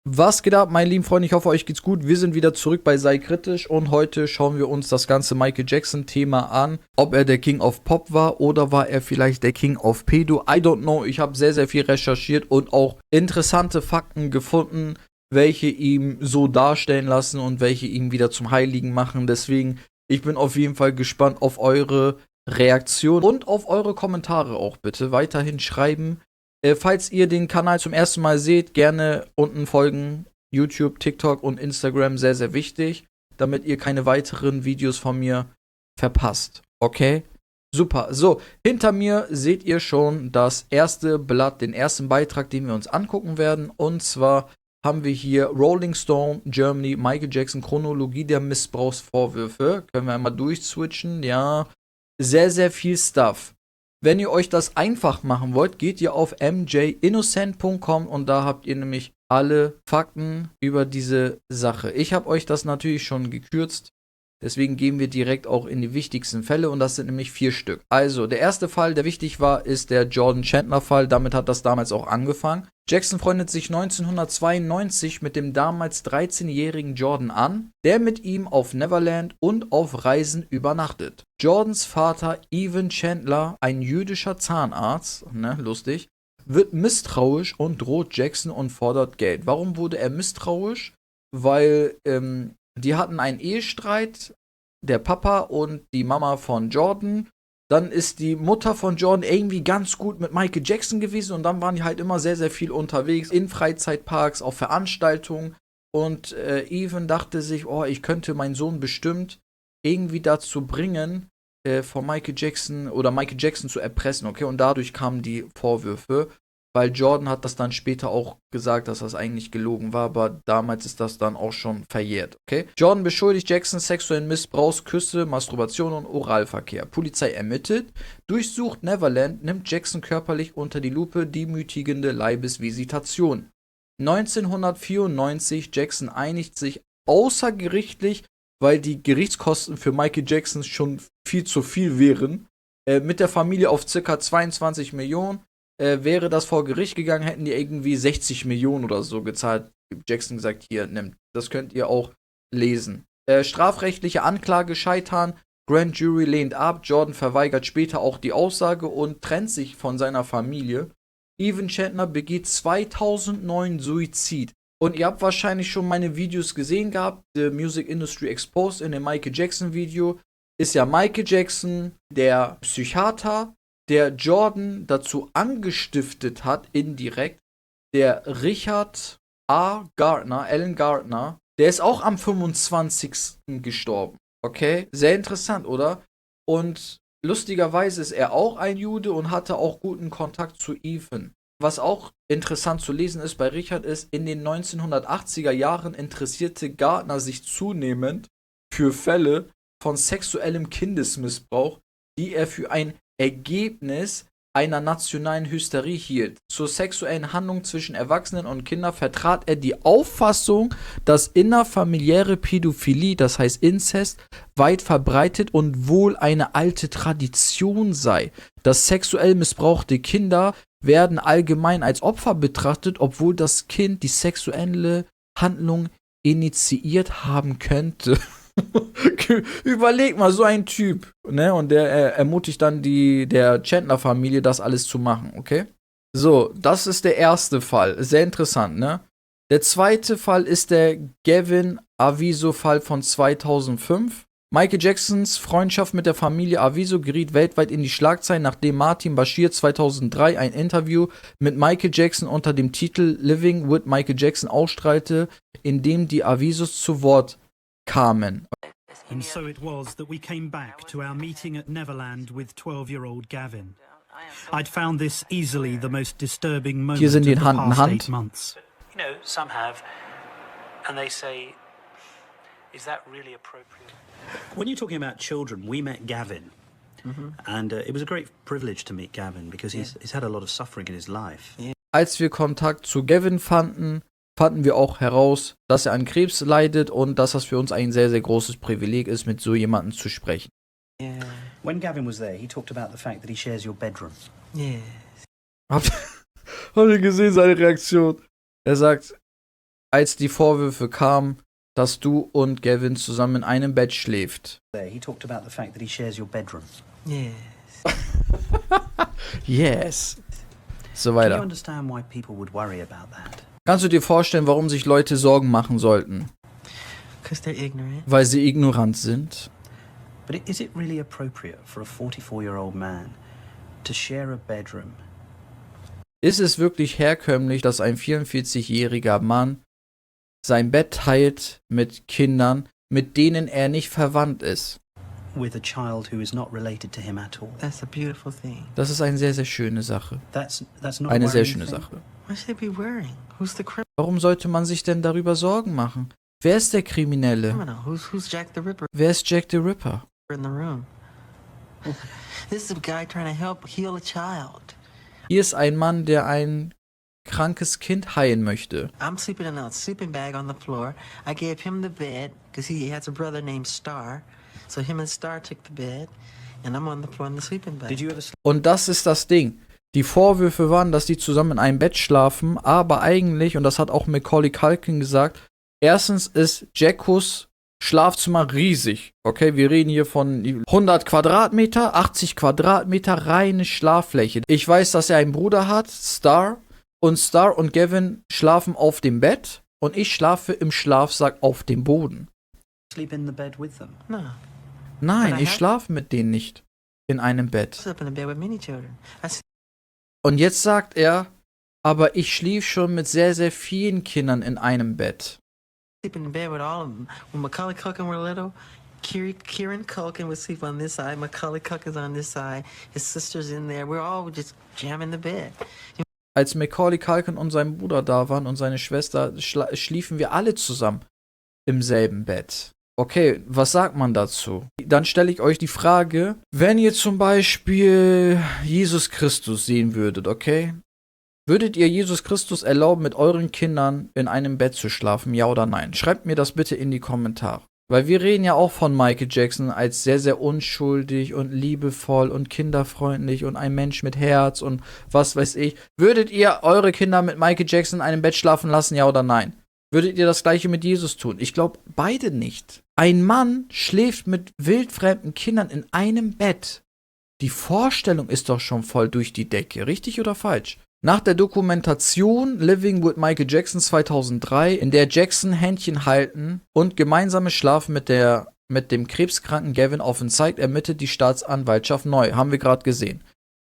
Was geht ab, meine lieben Freunde? Ich hoffe, euch geht's gut. Wir sind wieder zurück bei Sei Kritisch und heute schauen wir uns das ganze Michael Jackson-Thema an. Ob er der King of Pop war oder war er vielleicht der King of Pedo? I don't know. Ich habe sehr, sehr viel recherchiert und auch interessante Fakten gefunden, welche ihm so darstellen lassen und welche ihn wieder zum Heiligen machen. Deswegen, ich bin auf jeden Fall gespannt auf eure Reaktion und auf eure Kommentare auch bitte. Weiterhin schreiben. Falls ihr den Kanal zum ersten Mal seht, gerne unten folgen. YouTube, TikTok und Instagram, sehr, sehr wichtig, damit ihr keine weiteren Videos von mir verpasst. Okay? Super. So, hinter mir seht ihr schon das erste Blatt, den ersten Beitrag, den wir uns angucken werden. Und zwar haben wir hier Rolling Stone, Germany, Michael Jackson, Chronologie der Missbrauchsvorwürfe. Können wir einmal durchswitchen. Ja, sehr, sehr viel Stuff. Wenn ihr euch das einfach machen wollt, geht ihr auf mjinnocent.com und da habt ihr nämlich alle Fakten über diese Sache. Ich habe euch das natürlich schon gekürzt, deswegen gehen wir direkt auch in die wichtigsten Fälle und das sind nämlich 4 Stück. Also, der erste Fall, der wichtig war, ist der Jordan Chandler-Fall. Damit hat das damals auch angefangen. Jackson freundet sich 1992 mit dem damals 13-jährigen Jordan an, der mit ihm auf Neverland und auf Reisen übernachtet. Jordans Vater Evan Chandler, ein jüdischer Zahnarzt, lustig, wird misstrauisch und droht Jackson und fordert Geld. Warum wurde er misstrauisch? Weil die hatten einen Ehestreit, der Papa und die Mama von Jordan. Dann ist die Mutter von Jordan irgendwie ganz gut mit Michael Jackson gewesen und dann waren die halt immer sehr, sehr viel unterwegs in Freizeitparks, auf Veranstaltungen und Evan dachte sich, oh, ich könnte meinen Sohn bestimmt irgendwie dazu bringen, von Michael Jackson zu erpressen, okay? Und dadurch kamen die Vorwürfe, weil Jordan hat das dann später auch gesagt, dass das eigentlich gelogen war, aber damals ist das dann auch schon verjährt, okay? Jordan beschuldigt Jackson sexuellen Missbrauchs, Küsse, Masturbation und Oralverkehr. Polizei ermittelt, durchsucht Neverland, nimmt Jackson körperlich unter die Lupe, demütigende Leibesvisitation. 1994, Jackson einigt sich außergerichtlich, weil die Gerichtskosten für Michael Jackson schon viel zu viel wären, mit der Familie auf ca. 22 Millionen. Wäre das vor Gericht gegangen, hätten die irgendwie 60 Millionen oder so gezahlt. Jackson gesagt, hier, nimmt. Das könnt ihr auch lesen. Strafrechtliche Anklage scheitern. Grand Jury lehnt ab. Jordan verweigert später auch die Aussage und trennt sich von seiner Familie. Evan Chandler begeht 2009 Suizid. Und ihr habt wahrscheinlich schon meine Videos gesehen gehabt. The Music Industry Exposed in dem Michael Jackson Video. Ist ja Michael Jackson, der Psychiater, der Jordan dazu angestiftet hat, indirekt, der Richard Alan Gardner, der ist auch am 25. gestorben. Okay? Sehr interessant, oder? Und lustigerweise ist er auch ein Jude und hatte auch guten Kontakt zu Evan. Was auch interessant zu lesen ist bei Richard ist, in den 1980er Jahren interessierte Gardner sich zunehmend für Fälle von sexuellem Kindesmissbrauch, die er für ein Ergebnis einer nationalen Hysterie hielt. Zur sexuellen Handlung zwischen Erwachsenen und Kindern vertrat er die Auffassung, dass innerfamiliäre Pädophilie, das heißt Inzest, weit verbreitet und wohl eine alte Tradition sei. Dass sexuell missbrauchte Kinder werden allgemein als Opfer betrachtet, obwohl das Kind die sexuelle Handlung initiiert haben könnte. Überleg mal, so ein Typ, ne? Und der ermutigt dann der Chandler-Familie, das alles zu machen, okay? So, das ist der erste Fall. Sehr interessant, ne? Der zweite Fall ist der Gavin Aviso-Fall von 2005. Michael Jacksons Freundschaft mit der Familie Aviso geriet weltweit in die Schlagzeilen, nachdem Martin Bashir 2003 ein Interview mit Michael Jackson unter dem Titel Living with Michael Jackson ausstrahlte, in dem die Avisos zu Wort kamen. And so it was that we came back to our meeting at Neverland with 12-year-old Gavin. I'd found this easily the most disturbing moment Hier sind die of the Hand in past Hand. 8 months. You know, some have, and they say, is that really appropriate? When you're talking about children, we met Gavin. And it was a great privilege to meet Gavin because he's had a lot of suffering in his life. Als wir Kontakt zu Gavin fanden wir auch heraus, dass er an Krebs leidet und dass das für uns ein sehr, sehr großes Privileg ist, mit so jemandem zu sprechen. When Gavin was there, he talked about the fact that he shares your bedroom. Yes. Habt ihr gesehen, seine Reaktion? Er sagt, als die Vorwürfe kamen, dass du und Gavin zusammen in einem Bett schläft. He talked about the fact that he shares your bedroom. Yes. Yes. So Can you weiter. understand why people would worry about that? Kannst du dir vorstellen, warum sich Leute Sorgen machen sollten? Because they're ignorant. Weil sie ignorant sind? But is it really appropriate for a 44-year-old man to share a bedroom? Ist es wirklich herkömmlich, dass ein 44-jähriger Mann sein Bett teilt mit Kindern, mit denen er nicht verwandt ist? With a child who is not related to him at all. That's a beautiful thing. Das ist eine sehr, sehr schöne Sache. That's not Eine a sehr worrying schöne thing. Sache. Why should they be worrying? Who's the Warum sollte man sich denn darüber Sorgen machen? Wer ist der Kriminelle? criminal? Who's Jack the Ripper Wer ist Jack the Ripper? in the room? This is a guy trying to help heal a child. Hier ist ein Mann, der ein krankes Kind heilen möchte. I'm sleeping in a sleeping bag on the floor. I gave him the bed because he has a brother named Star. So him and Star took the bed, and I'm on the floor in the sleeping bag. Did you ever sleep Und das ist das Ding. Die Vorwürfe waren, dass die zusammen in einem Bett schlafen, aber eigentlich, und das hat auch Macaulay Culkin gesagt, erstens ist Jackos Schlafzimmer riesig. Okay, wir reden hier von 100 Quadratmeter, 80 Quadratmeter reine Schlaffläche. Ich weiß, dass er einen Bruder hat, Star und Gavin schlafen auf dem Bett und ich schlafe im Schlafsack auf dem Boden. in the bed with them? No, Nein, Aber ich hä? schlafe mit denen nicht in einem I Bett. slept in a bed with many children. I Und jetzt sagt er, aber ich schlief schon mit sehr, sehr vielen Kindern in einem Bett. sleep in bed with all of them. When Macaulay Culkin were little, Kieran Culkin would sleep on this side, Macaulay Culkin's on this side, his sister's in there. We're all just jamming the bed. Als Macaulay Culkin und sein Bruder da waren und seine Schwester, schliefen wir alle zusammen im selben Bett. Okay, was sagt man dazu? Dann stelle ich euch die Frage, wenn ihr zum Beispiel Jesus Christus sehen würdet, okay? Würdet ihr Jesus Christus erlauben, mit euren Kindern in einem Bett zu schlafen, ja oder nein? Schreibt mir das bitte in die Kommentare. Weil wir reden ja auch von Michael Jackson als sehr, sehr unschuldig und liebevoll und kinderfreundlich und ein Mensch mit Herz und was weiß ich. Würdet ihr eure Kinder mit Michael Jackson in einem Bett schlafen lassen, ja oder nein? Würdet ihr das gleiche mit Jesus tun? Ich glaube, beide nicht. Ein Mann schläft mit wildfremden Kindern in einem Bett. Die Vorstellung ist doch schon voll durch die Decke, richtig oder falsch? Nach der Dokumentation Living with Michael Jackson 2003, in der Jackson Händchen halten und gemeinsames Schlafen mit dem krebskranken Gavin offen zeigt, ermittelt die Staatsanwaltschaft neu. Haben wir gerade gesehen.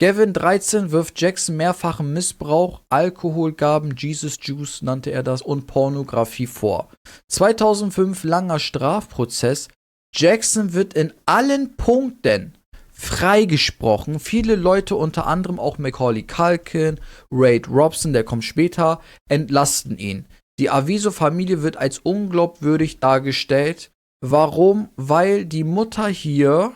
Gavin 13 wirft Jackson mehrfachen Missbrauch, Alkoholgaben, Jesus Juice nannte er das, und Pornografie vor. 2005 langer Strafprozess. Jackson wird in allen Punkten freigesprochen. Viele Leute, unter anderem auch Macaulay Culkin, Wade Robson, der kommt später, entlasten ihn. Die Aviso-Familie wird als unglaubwürdig dargestellt. Warum? Weil die Mutter hier,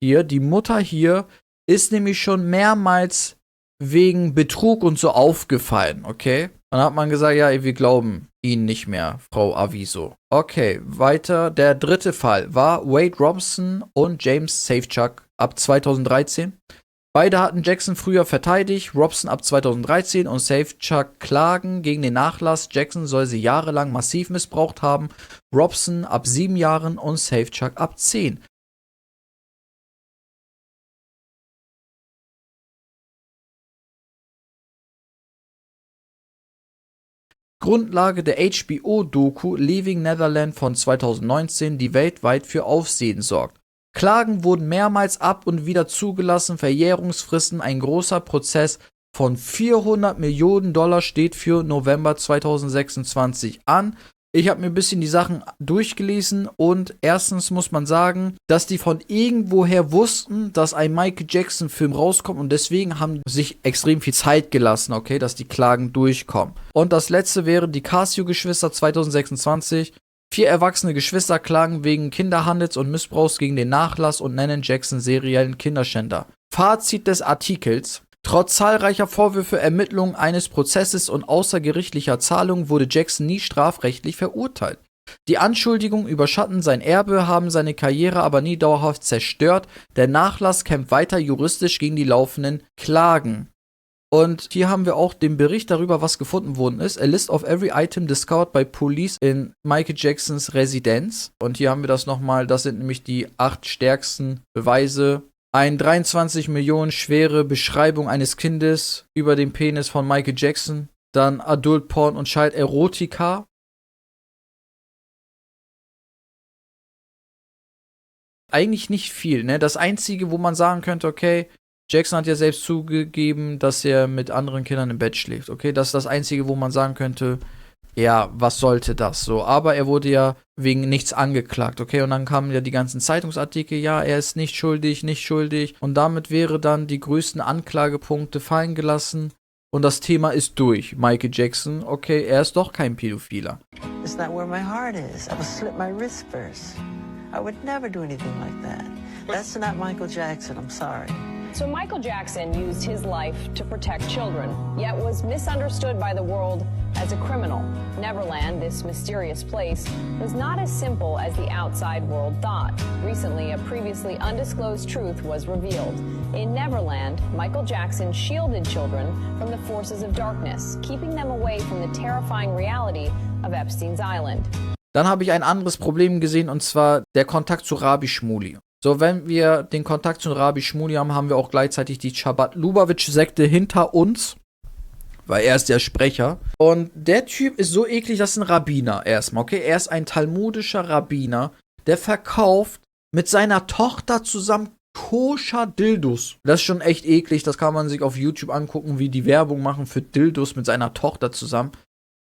die Mutter hier ist nämlich schon mehrmals wegen Betrug und so aufgefallen, okay? Dann hat man gesagt, ja, wir glauben Ihnen nicht mehr, Frau Aviso. Okay, weiter. Der dritte Fall war Wade Robson und James Safechuck ab 2013. Beide hatten Jackson früher verteidigt, Robson ab 2013 und Safechuck klagen gegen den Nachlass. Jackson soll sie jahrelang massiv missbraucht haben, Robson ab 7 Jahren und Safechuck ab 10. Grundlage der HBO-Doku Leaving Neverland von 2019, die weltweit für Aufsehen sorgt. Klagen wurden mehrmals ab und wieder zugelassen, Verjährungsfristen, ein großer Prozess von 400 Millionen Dollar steht für November 2026 an. Ich habe mir ein bisschen die Sachen durchgelesen und erstens muss man sagen, dass die von irgendwoher wussten, dass ein Michael Jackson Film rauskommt und deswegen haben sich extrem viel Zeit gelassen, okay, dass die Klagen durchkommen. Und das letzte wäre die Casio-Geschwister 2026. 4 erwachsene Geschwister klagen wegen Kinderhandels und Missbrauchs gegen den Nachlass und nennen Jackson seriellen Kinderschänder. Fazit des Artikels: Trotz zahlreicher Vorwürfe, Ermittlungen eines Prozesses und außergerichtlicher Zahlungen wurde Jackson nie strafrechtlich verurteilt. Die Anschuldigungen überschatten sein Erbe, haben seine Karriere aber nie dauerhaft zerstört. Der Nachlass kämpft weiter juristisch gegen die laufenden Klagen. Und hier haben wir auch den Bericht darüber, was gefunden worden ist. A list of every item discovered by police in Michael Jacksons Residenz. Und hier haben wir das nochmal, das sind nämlich die 8 stärksten Beweise. Ein 23 Millionen schwere Beschreibung eines Kindes über den Penis von Michael Jackson. Dann Adult Porn und Child Erotica. Eigentlich nicht viel, ne? Das Einzige, wo man sagen könnte, okay, Jackson hat ja selbst zugegeben, dass er mit anderen Kindern im Bett schläft, okay? Das ist das Einzige, wo man sagen könnte, ja, was sollte das so? Aber er wurde ja wegen nichts angeklagt, okay? Und dann kamen ja die ganzen Zeitungsartikel, ja, er ist nicht schuldig, nicht schuldig. Und damit wäre dann die größten Anklagepunkte fallen gelassen. Und das Thema ist durch. Michael Jackson, okay, er ist doch kein Pädophiler. It's not where my heart is. I would slit my wrist first. I would never do anything like that. That's not Michael Jackson, I'm sorry. So Michael Jackson used his life to protect children, yet was misunderstood by the world as a criminal. Neverland, this mysterious place, was not as simple as the outside world thought. Recently, a previously undisclosed truth was revealed. In Neverland, Michael Jackson shielded children from the forces of darkness, keeping them away from the terrifying reality of Epstein's Island. Dann habe ich ein anderes Problem gesehen, und zwar der Kontakt zu Rabbi Shmuley. So, wenn wir den Kontakt zu Rabbi Shmuley haben, haben wir auch gleichzeitig die Chabad-Lubavitch-Sekte hinter uns, weil er ist der Sprecher. Und der Typ ist so eklig, das ist ein Rabbiner erstmal, okay? Er ist ein talmudischer Rabbiner, der verkauft mit seiner Tochter zusammen koscher Dildos. Das ist schon echt eklig, das kann man sich auf YouTube angucken, wie die Werbung machen für Dildos mit seiner Tochter zusammen.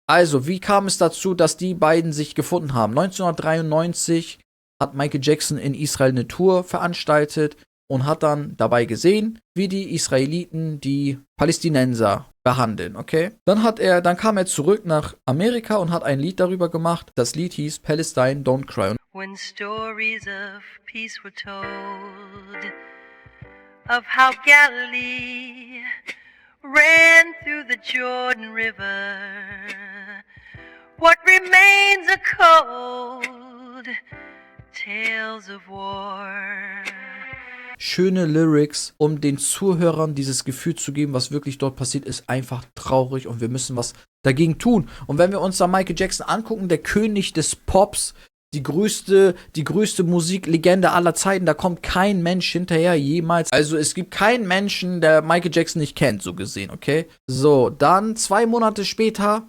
Also, wie kam es dazu, dass die beiden sich gefunden haben? 1993 hat Michael Jackson in Israel eine Tour veranstaltet und hat dann dabei gesehen, wie die Israeliten die Palästinenser behandeln, okay? Dann kam er zurück nach Amerika und hat ein Lied darüber gemacht. Das Lied hieß Palestine Don't Cry. When stories of peace were told, of how Galilee ran through the Jordan River, what remains are cold tales of war. Schöne Lyrics, um den Zuhörern dieses Gefühl zu geben, was wirklich dort passiert, ist einfach traurig und wir müssen was dagegen tun. Und wenn wir uns da Michael Jackson angucken, der König des Pops, die größte Musiklegende aller Zeiten, da kommt kein Mensch hinterher jemals. Also es gibt keinen Menschen, der Michael Jackson nicht kennt, so gesehen, okay? So, dann 2 Monate später,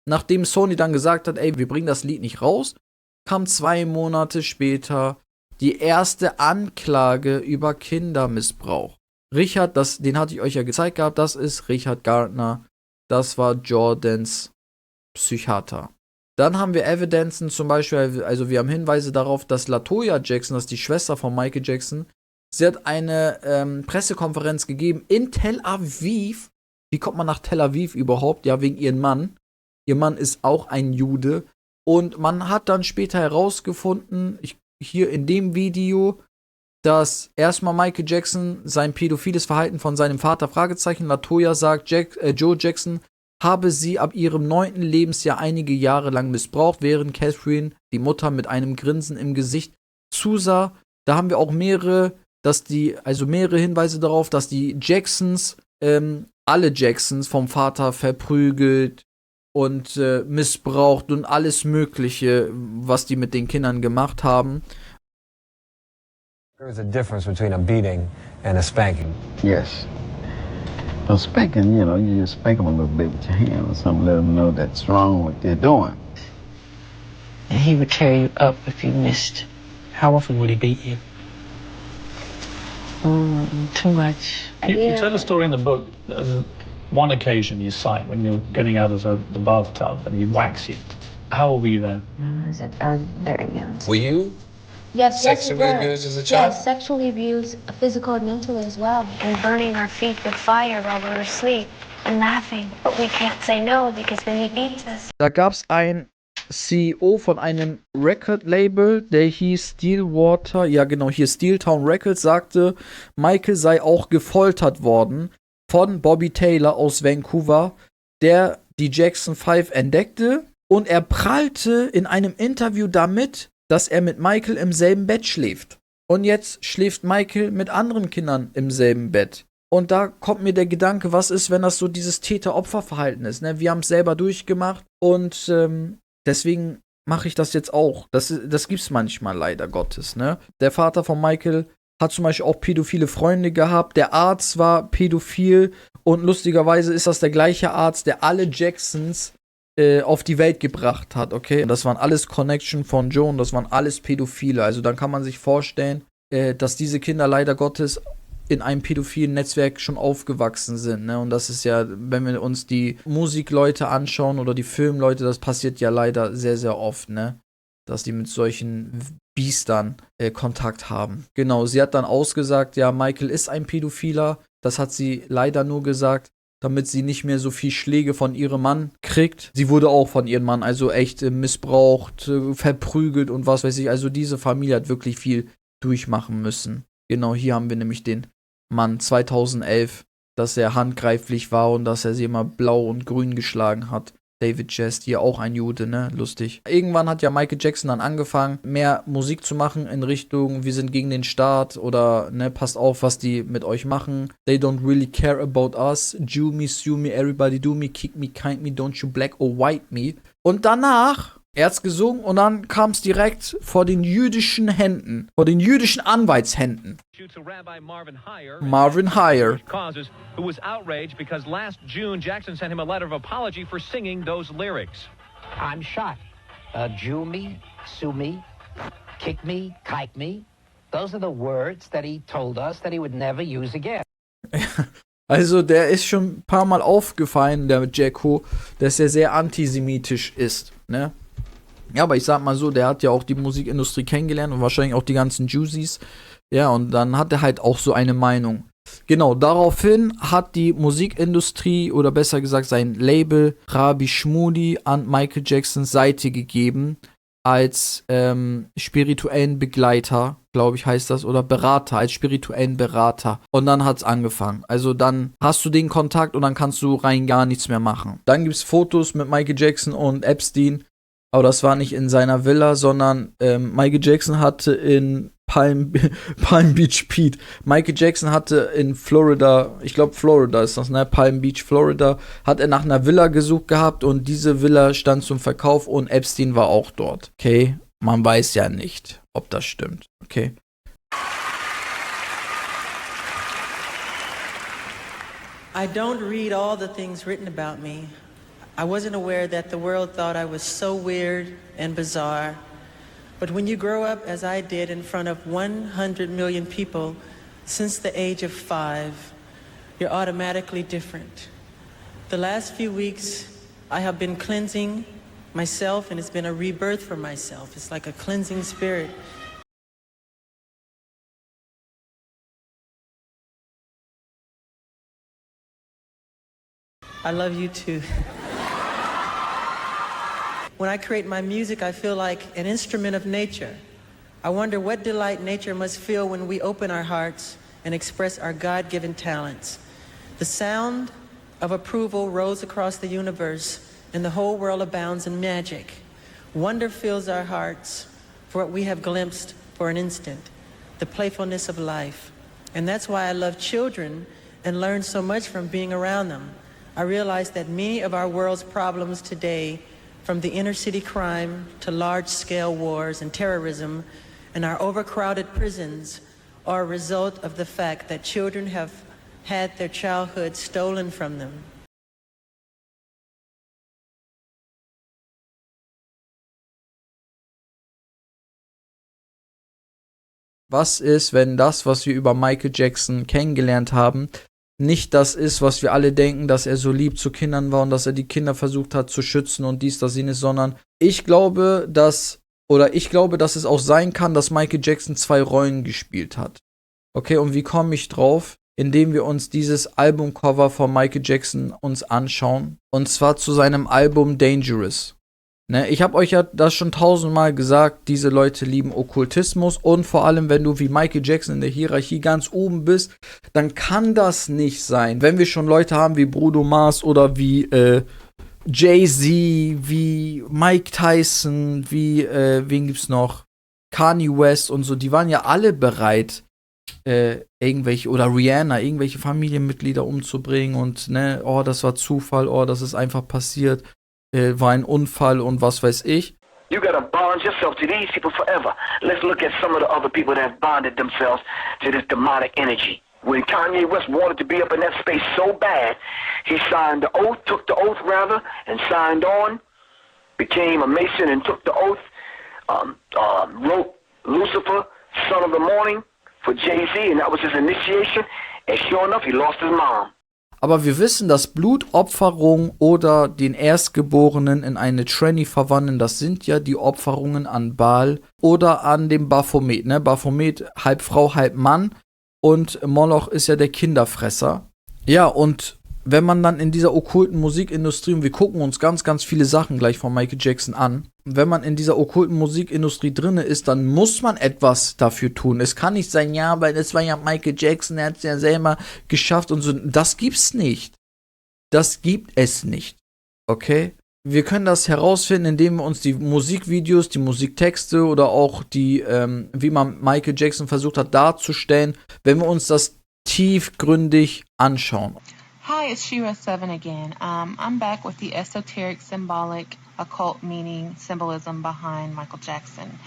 nachdem Sony dann gesagt hat, ey, wir bringen das Lied nicht raus, kam 2 Monate später die erste Anklage über Kindermissbrauch. Richard, den hatte ich euch ja gezeigt gehabt, das ist Richard Gardner. Das war Jordans Psychiater. Dann haben wir Evidenzen, zum Beispiel, also wir haben Hinweise darauf, dass LaToya Jackson, das ist die Schwester von Michael Jackson, sie hat eine Pressekonferenz gegeben in Tel Aviv. Wie kommt man nach Tel Aviv überhaupt? Ja, wegen ihrem Mann. Ihr Mann ist auch ein Jude. Und man hat dann später herausgefunden, hier in dem Video, dass erstmal Michael Jackson sein pädophiles Verhalten von seinem Vater Fragezeichen, LaToya sagt, Joe Jackson habe sie ab ihrem 9. Lebensjahr einige Jahre lang missbraucht, während Catherine, die Mutter, mit einem Grinsen im Gesicht zusah. Da haben wir auch mehrere Hinweise darauf, dass die Jacksons, alle Jacksons vom Vater verprügelt und missbraucht und alles Mögliche, was die mit den Kindern gemacht haben. There is a difference between a beating and a spanking. Yes. Well, spanking, you just spank them a little bit with your hand or something, let them know that's wrong what they're doing. And he would tear you up if you missed. How often would he beat you? Too much. You tell a story in the book. One occasion you cite when you're getting out of the bathtub and he whacks you. How old were you then? I was very young. Were you Yes, sexually abused as a child? Yes, sexually abused, physical and mentally as well. And burning our feet with fire while we were asleep and laughing. But we can't say no because then he beats us. Da gab es einen CEO von einem Record-Label, der hieß Stillwater, ja genau, hier Steeltown Records, sagte, Michael sei auch gefoltert worden von Bobby Taylor aus Vancouver, der die Jackson 5 entdeckte, und er prahlte in einem Interview damit, dass er mit Michael im selben Bett schläft. Und jetzt schläft Michael mit anderen Kindern im selben Bett. Und da kommt mir der Gedanke, was ist, wenn das so dieses Täter-Opfer-Verhalten ist, ne? Wir haben es selber durchgemacht und deswegen mache ich das jetzt auch. Das gibt's manchmal leider Gottes, ne? Der Vater von Michael hat zum Beispiel auch pädophile Freunde gehabt. Der Arzt war pädophil und lustigerweise ist das der gleiche Arzt, der alle Jacksons auf die Welt gebracht hat, okay? Und das waren alles Connection von Joe und das waren alles Pädophile. Also dann kann man sich vorstellen, dass diese Kinder leider Gottes in einem pädophilen Netzwerk schon aufgewachsen sind, ne? Und das ist ja, wenn wir uns die Musikleute anschauen oder die Filmleute, das passiert ja leider sehr, sehr oft, ne? Dass die mit solchen Biestern Kontakt haben. Genau, sie hat dann ausgesagt, ja, Michael ist ein Pädophiler. Das hat sie leider nur gesagt, damit sie nicht mehr so viel Schläge von ihrem Mann kriegt. Sie wurde auch von ihrem Mann also echt missbraucht, verprügelt und was weiß ich. Also diese Familie hat wirklich viel durchmachen müssen. Genau, hier haben wir nämlich den Mann 2011, dass er handgreiflich war und dass er sie immer blau und grün geschlagen hat. David Jest, hier auch ein Jude, ne? Lustig. Irgendwann hat ja Michael Jackson dann angefangen, mehr Musik zu machen in Richtung, wir sind gegen den Staat oder, ne, passt auf, was die mit euch machen. They don't really care about us. Jew me, sue me, everybody do me, kick me, kind me, don't you black or white me. Und danach, er hat's gesungen und dann kam es direkt vor den jüdischen Händen, vor den jüdischen Anwaltshänden. Marvin Hier. Causes, who was outraged because last June Jackson sent him a letter of apology for singing those lyrics. I'm shocked. Jew me, sue me, kick me, kike me. Those are the words that he told us that he would never use again. Also der ist schon ein paar Mal aufgefallen, der Jacko, dass er sehr antisemitisch ist, ne? Ja, aber ich sag mal so, der hat ja auch die Musikindustrie kennengelernt und wahrscheinlich auch die ganzen Juicies. Ja, und dann hat er halt auch so eine Meinung. Genau, daraufhin hat die Musikindustrie, oder besser gesagt sein Label, Rabbi Shmuley an Michael Jacksons Seite gegeben, als spirituellen Begleiter, glaube ich heißt das, oder Berater, als spirituellen Berater. Und dann hat's angefangen. Also dann hast du den Kontakt und dann kannst du rein gar nichts mehr machen. Dann gibt's Fotos mit Michael Jackson und Epstein. Aber das war nicht in seiner Villa, sondern Michael Jackson hatte in Palm Beach Pete. Michael Jackson hatte in Florida, ich glaube Florida ist das, ne? Palm Beach, Florida, hat er nach einer Villa gesucht gehabt und diese Villa stand zum Verkauf und Epstein war auch dort. Okay, man weiß ja nicht, ob das stimmt. Okay. I don't read all the things written about me. I wasn't aware that the world thought I was so weird and bizarre. But when you grow up, as I did, in front of 100 million people since the age of 5, you're automatically different. The last few weeks, I have been cleansing myself, and it's been a rebirth for myself. It's like a cleansing spirit. I love you too. When I create my music, I feel like an instrument of nature. I wonder what delight nature must feel when we open our hearts and express our God-given talents. The sound of approval rolls across the universe, and the whole world abounds in magic. Wonder fills our hearts for what we have glimpsed for an instant, the playfulness of life. And that's why I love children and learn so much from being around them. I realize that many of our world's problems today, from the inner city crime to large-scale wars and terrorism and our overcrowded prisons, are a result of the fact that children have had their childhood stolen from them. Was ist, wenn das, was wir über Michael Jackson kennengelernt haben, nicht das ist, was wir alle denken, dass er so lieb zu Kindern war und dass er die Kinder versucht hat zu schützen und dies, das, jenes, sondern ich glaube, dass es auch sein kann, dass Michael Jackson 2 Rollen gespielt hat. Okay, und wie komme ich drauf? Indem wir uns dieses Albumcover von Michael Jackson uns anschauen. Und zwar zu seinem Album Dangerous. Ne, ich habe euch ja das schon 1000-mal gesagt, diese Leute lieben Okkultismus und vor allem, wenn du wie Michael Jackson in der Hierarchie ganz oben bist, dann kann das nicht sein. Wenn wir schon Leute haben wie Bruno Mars oder wie Jay-Z, wie Mike Tyson, wie, wen gibt's noch? Kanye West und so, die waren ja alle bereit, irgendwelche, oder Rihanna, irgendwelche Familienmitglieder umzubringen und, ne, oh, das war Zufall, oh, das ist einfach passiert, war ein Unfall und was weiß ich. You gotta bond yourself to these people forever. Let's look at some of the other people that have bonded themselves to this demonic energy. When Kanye West wanted to be up in that space so bad, he signed the oath, took the oath rather, and signed on, became a Mason and took the oath, wrote Lucifer, Son of the Morning, for Jay-Z, and that was his initiation, and sure enough, he lost his mom. Aber wir wissen, dass Blutopferung oder den Erstgeborenen in eine Tranny verwandeln, das sind ja die Opferungen an Baal oder an dem Baphomet, ne? Baphomet, halb Frau, halb Mann, und Moloch ist ja der Kinderfresser. Ja, und wenn man dann in dieser okkulten Musikindustrie, und wir gucken uns ganz, ganz viele Sachen gleich von Michael Jackson an, wenn man in dieser okkulten Musikindustrie drin ist, dann muss man etwas dafür tun. Es kann nicht sein, ja, weil das war ja Michael Jackson, er hat es ja selber geschafft und so. Das gibt's nicht. Das gibt es nicht. Okay? Wir können das herausfinden, indem wir uns die Musikvideos, die Musiktexte oder auch die, wie man Michael Jackson versucht hat darzustellen, wenn wir uns das tiefgründig anschauen. Hi, it's Shira7 again. I'm back with the esoteric, symbolic, occult meaning, symbolism behind Michael Jackson.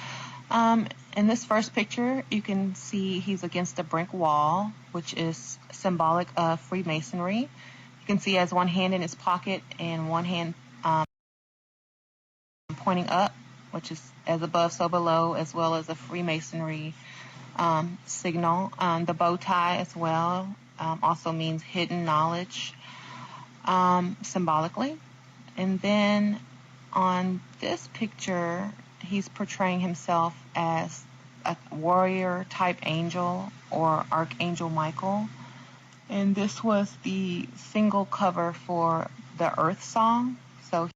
In this first picture, you can see he's against a brick wall, which is symbolic of Freemasonry. You can see he has one hand in his pocket and one hand pointing up, which is as above, so below, as well as a Freemasonry signal. The bow tie as well. Also means hidden knowledge, symbolically. And then on this picture, he's portraying himself as a warrior type angel or Archangel Michael. And this was the single cover for the Earth song. So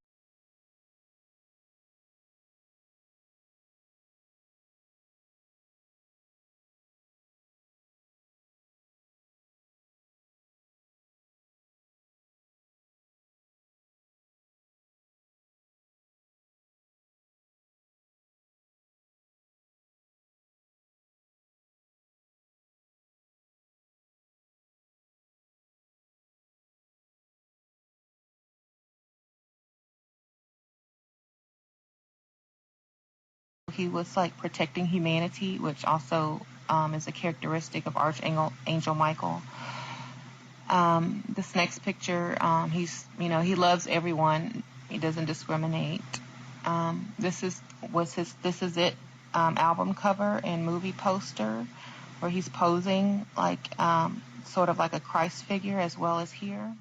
he was like protecting humanity, which also is a characteristic of Archangel Michael. This next picture, he loves everyone. He doesn't discriminate. This is it album cover and movie poster where he's posing like sort of like a Christ figure as well as here.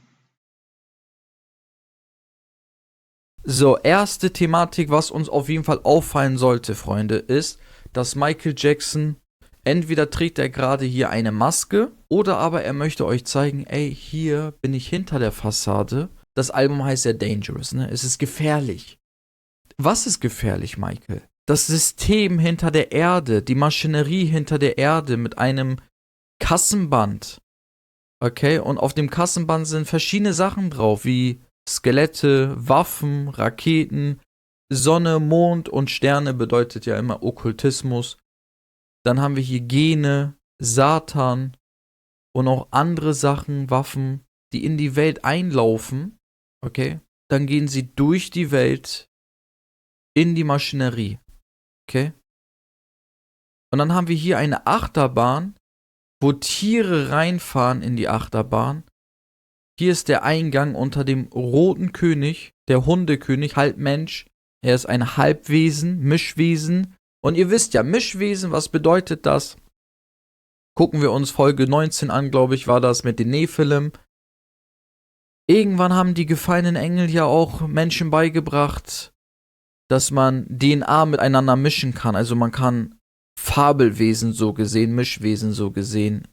So, erste Thematik, was uns auf jeden Fall auffallen sollte, Freunde, ist, dass Michael Jackson, entweder trägt er gerade hier eine Maske, oder aber er möchte euch zeigen, ey, hier bin ich hinter der Fassade. Das Album heißt ja Dangerous, ne? Es ist gefährlich. Was ist gefährlich, Michael? Das System hinter der Erde, die Maschinerie hinter der Erde mit einem Kassenband. Okay, und auf dem Kassenband sind verschiedene Sachen drauf, wie Skelette, Waffen, Raketen, Sonne, Mond und Sterne bedeutet ja immer Okkultismus. Dann haben wir hier Gene, Satan und auch andere Sachen, Waffen, die in die Welt einlaufen. Okay? Dann gehen sie durch die Welt in die Maschinerie. Okay? Und dann haben wir hier eine Achterbahn, wo Tiere reinfahren in die Achterbahn. Hier ist der Eingang unter dem roten König, der Hundekönig, halb Mensch. Er ist ein Halbwesen, Mischwesen. Und ihr wisst ja, Mischwesen, was bedeutet das? Gucken wir uns Folge 19 an, glaube ich, war das mit den Nephilim. Irgendwann haben die gefallenen Engel ja auch Menschen beigebracht, dass man DNA miteinander mischen kann. Also man kann Fabelwesen so gesehen, Mischwesen so gesehen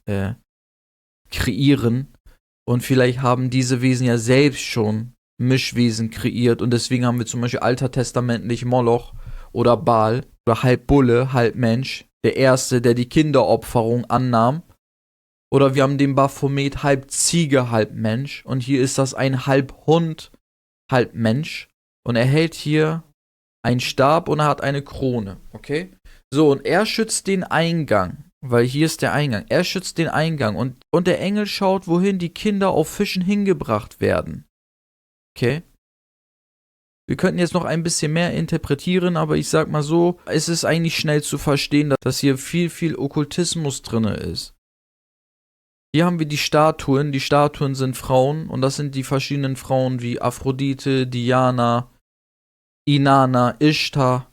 kreieren. Und vielleicht haben diese Wesen ja selbst schon Mischwesen kreiert. Und deswegen haben wir zum Beispiel altertestamentlich Moloch oder Baal oder halb Bulle, halb Mensch. Der Erste, der die Kinderopferung annahm. Oder wir haben den Baphomet, halb Ziege, halb Mensch. Und hier ist das ein halb Hund, halb Mensch. Und er hält hier einen Stab und er hat eine Krone. Okay? So, und er schützt den Eingang. Weil hier ist der Eingang. Er schützt den Eingang und der Engel schaut, wohin die Kinder auf Fischen hingebracht werden. Okay? Wir könnten jetzt noch ein bisschen mehr interpretieren, aber ich sag mal so, es ist eigentlich schnell zu verstehen, dass hier viel Okkultismus drin ist. Hier haben wir die Statuen. Die Statuen sind Frauen und das sind die verschiedenen Frauen wie Aphrodite, Diana, Inanna, Ishtar.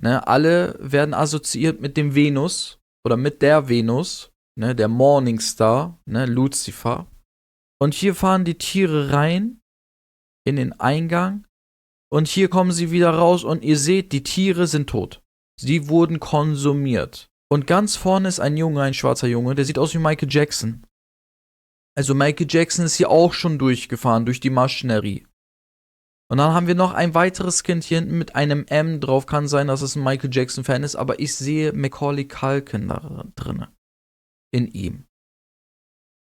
Ne, alle werden assoziiert mit dem Venus oder mit der Venus, ne, der Morningstar, ne, Luzifer. Und hier fahren die Tiere rein in den Eingang und hier kommen sie wieder raus und ihr seht, die Tiere sind tot. Sie wurden konsumiert. Und ganz vorne ist ein Junge, ein schwarzer Junge, der sieht aus wie Michael Jackson. Also Michael Jackson ist hier auch schon durchgefahren, durch die Maschinerie. Und dann haben wir noch ein weiteres Kind hier hinten mit einem M drauf. Kann sein, dass es ein Michael Jackson-Fan ist, aber ich sehe Macaulay Culkin da drin. In ihm.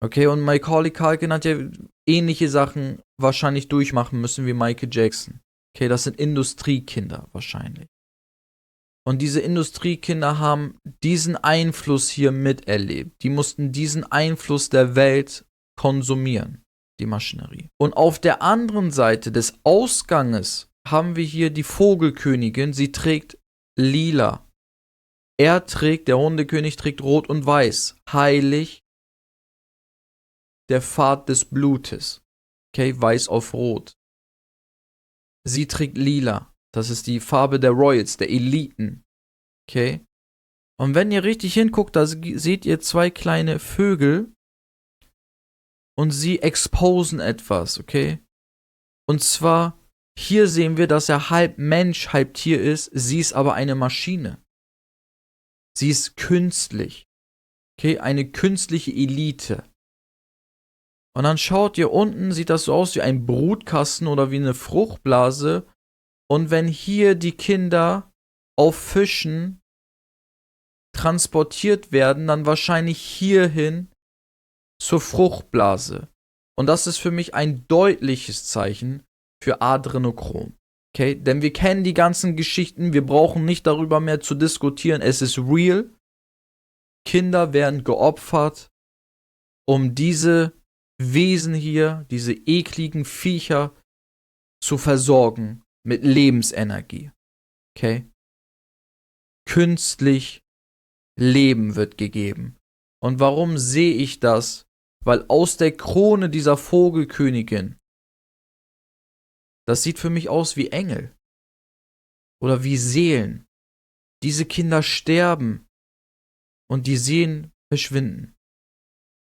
Okay, und Macaulay Culkin hat ja ähnliche Sachen wahrscheinlich durchmachen müssen wie Michael Jackson. Okay, das sind Industriekinder wahrscheinlich. Und diese Industriekinder haben diesen Einfluss hier miterlebt. Die mussten diesen Einfluss der Welt konsumieren, die Maschinerie. Und auf der anderen Seite des Ausganges haben wir hier die Vogelkönigin. Sie trägt lila. Der Hundekönig trägt rot und weiß. Heilig, der Pfad des Blutes. Okay, weiß auf rot. Sie trägt lila. Das ist die Farbe der Royals, der Eliten. Okay? Und wenn ihr richtig hinguckt, da seht ihr zwei kleine Vögel und sie exposen etwas, okay? Und zwar, hier sehen wir, dass er halb Mensch, halb Tier ist. Sie ist aber eine Maschine. Sie ist künstlich. Okay? Eine künstliche Elite. Und dann schaut ihr unten, sieht das so aus wie ein Brutkasten oder wie eine Fruchtblase. Und wenn hier die Kinder auf Fischen transportiert werden, dann wahrscheinlich hierhin zur Fruchtblase. Und das ist für mich ein deutliches Zeichen für Adrenochrom. Okay, denn wir kennen die ganzen Geschichten, wir brauchen nicht darüber mehr zu diskutieren, es ist real. Kinder werden geopfert, um diese Wesen hier, diese ekligen Viecher zu versorgen. Mit Lebensenergie. Okay? Künstlich Leben wird gegeben. Und warum sehe ich das? Weil aus der Krone dieser Vogelkönigin, das sieht für mich aus wie Engel. Oder wie Seelen. Diese Kinder sterben und die Seelen verschwinden.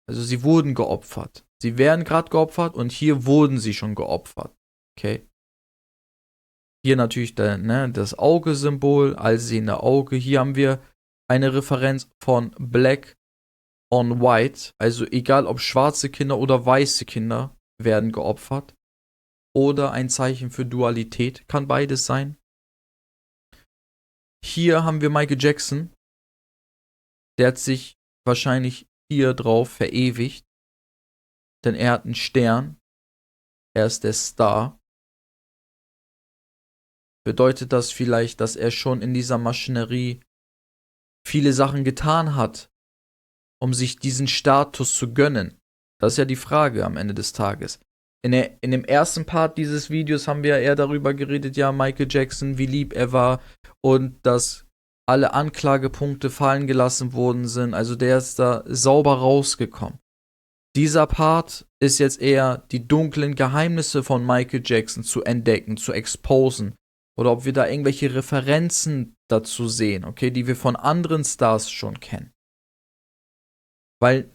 Also sie wurden geopfert. Sie werden gerade geopfert und hier wurden sie schon geopfert. Okay? Hier natürlich das Auge-Symbol, allsehende Auge. Hier haben wir eine Referenz von Black on White. Also egal ob schwarze Kinder oder weiße Kinder werden geopfert. Oder ein Zeichen für Dualität. Kann beides sein. Hier haben wir Michael Jackson. Der hat sich wahrscheinlich hier drauf verewigt. Denn er hat einen Stern. Er ist der Star. Bedeutet das vielleicht, dass er schon in dieser Maschinerie viele Sachen getan hat, um sich diesen Status zu gönnen? Das ist ja die Frage am Ende des Tages. In dem ersten Part dieses Videos haben wir ja eher darüber geredet, ja, Michael Jackson, wie lieb er war und dass alle Anklagepunkte fallen gelassen worden sind. Also der ist da sauber rausgekommen. Dieser Part ist jetzt eher die dunklen Geheimnisse von Michael Jackson zu entdecken, zu exposen. Oder ob wir da irgendwelche Referenzen dazu sehen, okay, die wir von anderen Stars schon kennen. Weil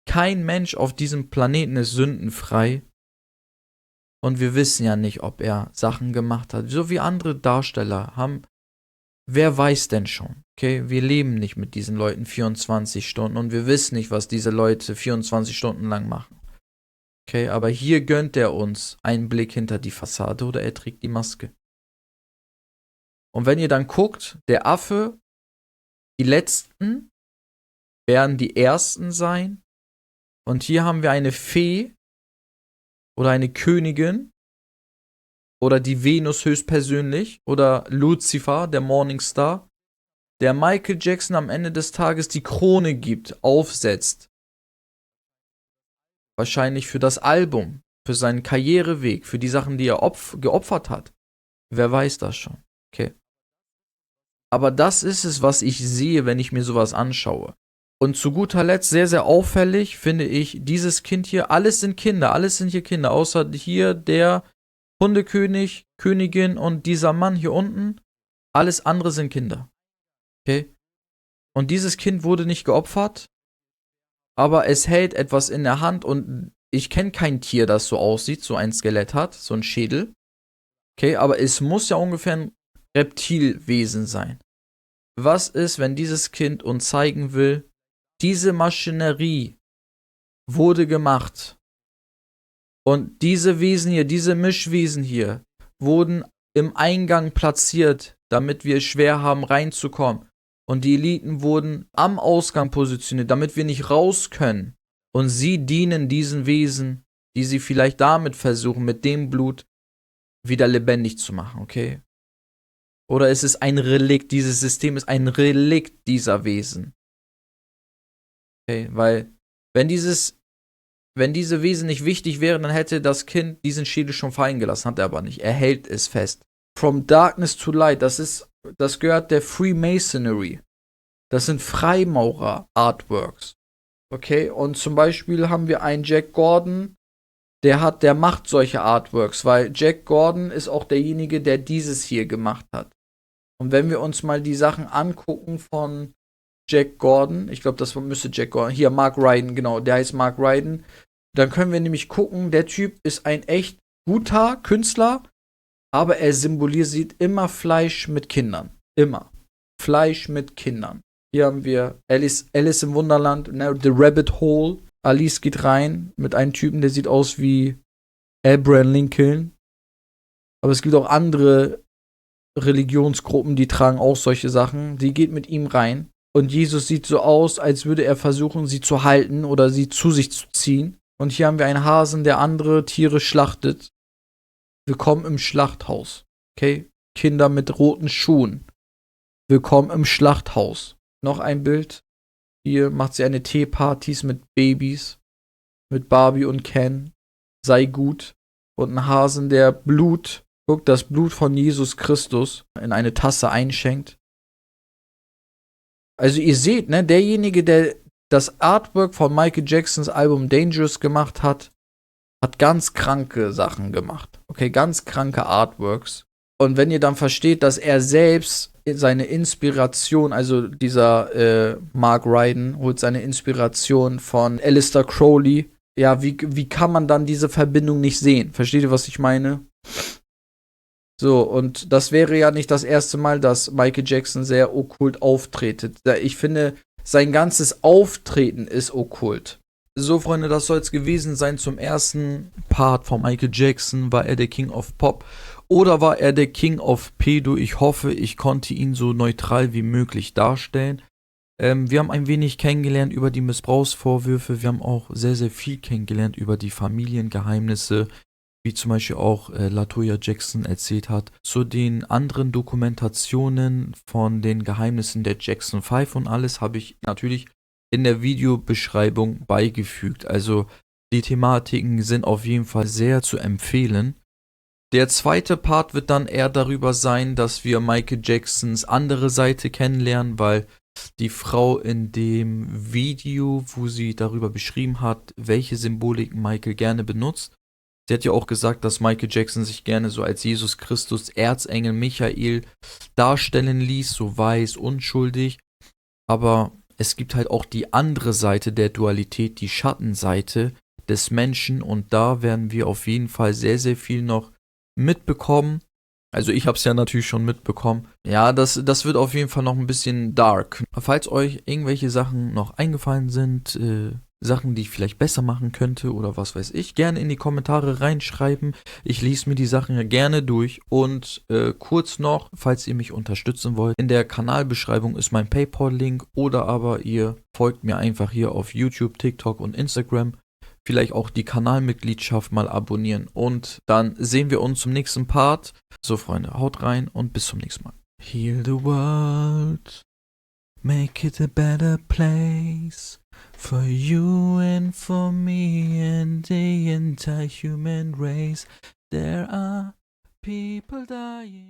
kein Mensch auf diesem Planeten ist sündenfrei. Und wir wissen ja nicht, ob er Sachen gemacht hat. So wie andere Darsteller haben. Wer weiß denn schon? Okay, wir leben nicht mit diesen Leuten 24 Stunden und wir wissen nicht, was diese Leute 24 Stunden lang machen. Okay, aber hier gönnt er uns einen Blick hinter die Fassade oder er trägt die Maske. Und wenn ihr dann guckt, der Affe, die Letzten werden die Ersten sein. Und hier haben wir eine Fee oder eine Königin oder die Venus höchstpersönlich oder Luzifer, der Morningstar. der Michael Jackson am Ende des Tages die Krone gibt, aufsetzt. Wahrscheinlich für das Album, für seinen Karriereweg, für die Sachen, die er geopfert hat. Wer weiß das schon, okay. Aber das ist es, was ich sehe, wenn ich mir sowas anschaue. Und zu guter Letzt, sehr, sehr auffällig, finde ich, dieses Kind hier, alles sind hier Kinder, außer hier der Hundekönig, Königin und dieser Mann hier unten, alles andere sind Kinder. Okay? Und dieses Kind wurde nicht geopfert, aber es hält etwas in der Hand und ich kenne kein Tier, das so aussieht, so ein Skelett hat, so ein Schädel. Okay, aber es muss ja ungefähr ein Reptilwesen sein. Was ist, wenn dieses Kind uns zeigen will, diese Maschinerie wurde gemacht und diese Wesen hier, diese Mischwesen hier, wurden im Eingang platziert, damit wir es schwer haben reinzukommen. Und die Eliten wurden am Ausgang positioniert, damit wir nicht raus können. Und sie dienen diesen Wesen, die sie vielleicht damit versuchen, mit dem Blut wieder lebendig zu machen, okay? Oder ist es ein Relikt, dieses System ist ein Relikt dieser Wesen. Okay, weil wenn diese Wesen nicht wichtig wären, dann hätte das Kind diesen Schädel schon fallen gelassen, hat er aber nicht. Er hält es fest. From Darkness to Light, das gehört der Freemasonry. Das sind Freimaurer-Artworks. Okay, und zum Beispiel haben wir einen Jack Gordon, der macht solche Artworks, weil Jack Gordon ist auch derjenige, der dieses hier gemacht hat. Und wenn wir uns mal die Sachen angucken von Jack Gordon, ich glaube, das müsste Jack Gordon, hier Mark Ryden, genau, der heißt Mark Ryden, dann können wir nämlich gucken, der Typ ist ein echt guter Künstler, aber er symbolisiert immer Fleisch mit Kindern. Immer. Fleisch mit Kindern. Hier haben wir Alice im Wunderland, The Rabbit Hole. Alice geht rein mit einem Typen, der sieht aus wie Abraham Lincoln. Aber es gibt auch andere Religionsgruppen, die tragen auch solche Sachen. Sie geht mit ihm rein. Und Jesus sieht so aus, als würde er versuchen, sie zu halten oder sie zu sich zu ziehen. Und hier haben wir einen Hasen, der andere Tiere schlachtet. Willkommen im Schlachthaus. Okay? Kinder mit roten Schuhen. Willkommen im Schlachthaus. Noch ein Bild. Hier macht sie eine Teepartys mit Babys. Mit Barbie und Ken. Sei gut. Und ein Hasen, der das Blut von Jesus Christus in eine Tasse einschenkt. Also ihr seht, ne, derjenige, der das Artwork von Michael Jacksons Album Dangerous gemacht hat, hat ganz kranke Sachen gemacht. Okay, ganz kranke Artworks. Und wenn ihr dann versteht, dass er selbst seine Inspiration, also dieser Mark Ryden holt seine Inspiration von Aleister Crowley, ja, wie kann man dann diese Verbindung nicht sehen? Versteht ihr, was ich meine? So, und das wäre ja nicht das erste Mal, dass Michael Jackson sehr okkult auftretet. Ich finde, sein ganzes Auftreten ist okkult. So, Freunde, das soll es gewesen sein zum ersten Part von Michael Jackson. War er der King of Pop oder war er der King of Pedo? Ich hoffe, ich konnte ihn so neutral wie möglich darstellen. Wir haben ein wenig kennengelernt über die Missbrauchsvorwürfe. Wir haben auch sehr, sehr viel kennengelernt über die Familiengeheimnisse, wie zum Beispiel auch LaToya Jackson erzählt hat, zu den anderen Dokumentationen von den Geheimnissen der Jackson 5 und alles habe ich natürlich in der Videobeschreibung beigefügt. Also die Thematiken sind auf jeden Fall sehr zu empfehlen. Der zweite Part wird dann eher darüber sein, dass wir Michael Jacksons andere Seite kennenlernen, weil die Frau in dem Video, wo sie darüber beschrieben hat, welche Symbolik Michael gerne benutzt, sie hat ja auch gesagt, dass Michael Jackson sich gerne so als Jesus Christus, Erzengel Michael darstellen ließ, so weiß, unschuldig. Aber es gibt halt auch die andere Seite der Dualität, die Schattenseite des Menschen. Und da werden wir auf jeden Fall sehr, sehr viel noch mitbekommen. Also ich habe es ja natürlich schon mitbekommen. Ja, das wird auf jeden Fall noch ein bisschen dark. Falls euch irgendwelche Sachen noch eingefallen sind, Sachen, die ich vielleicht besser machen könnte oder was weiß ich, gerne in die Kommentare reinschreiben. Ich lese mir die Sachen ja gerne durch. Und kurz noch, falls ihr mich unterstützen wollt, in der Kanalbeschreibung ist mein PayPal-Link oder aber ihr folgt mir einfach hier auf YouTube, TikTok und Instagram. Vielleicht auch die Kanalmitgliedschaft mal abonnieren. Und dann sehen wir uns zum nächsten Part. So, Freunde, haut rein und bis zum nächsten Mal. Heal the world. Make it a better place for you and for me and the entire human race. There are people dying.